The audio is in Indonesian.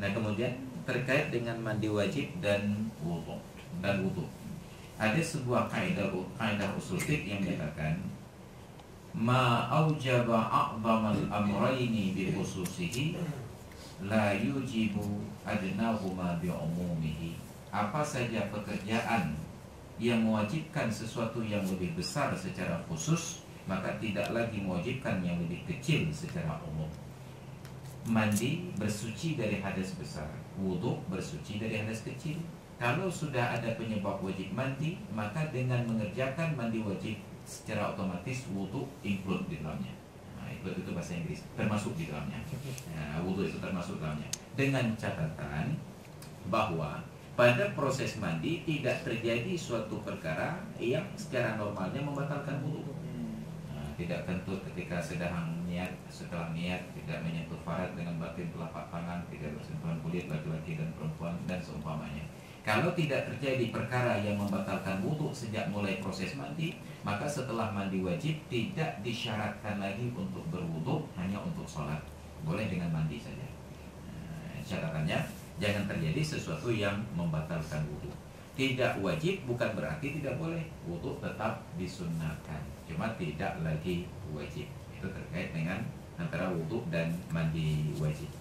Nah, kemudian terkait dengan mandi wajib dan wudu. Ada sebuah kaidah usul fiqh yang menyatakan ma aujaba a'zamal amrayni bi khususihi la yujibu adnahuma bi umumihi. Apa saja pekerjaan yang mewajibkan sesuatu yang lebih besar secara khusus, maka tidak lagi mewajibkan yang lebih kecil secara umum. Mandi bersuci dari hadas besar, wudu bersuci dari hadas kecil. Kalau sudah ada penyebab wajib mandi, maka dengan mengerjakan mandi wajib secara otomatis wudu include di dalamnya. Nah, include itu bahasa Inggris, termasuk di dalamnya. Nah, wudu itu termasuk dalamnya. Dengan catatan bahwa pada proses mandi tidak terjadi suatu perkara yang secara normalnya membatalkan wudu. Tidak tentu ketika setelah niat tidak menyentuh farad dengan batin telapak tangan, tidak bersentuhan kulit laki-laki dan perempuan dan seumpamanya. Kalau tidak terjadi perkara yang membatalkan wudu sejak mulai proses mandi, maka setelah mandi wajib tidak disyaratkan lagi untuk berwudu, hanya untuk sholat. Boleh dengan mandi saja. Catatannya, jangan terjadi sesuatu yang membatalkan wudu. Tidak wajib bukan berarti tidak boleh. Wudu tetap disunnahkan, cuma tidak lagi wajib. Itu terkait dengan antara wudu dan mandi wajib.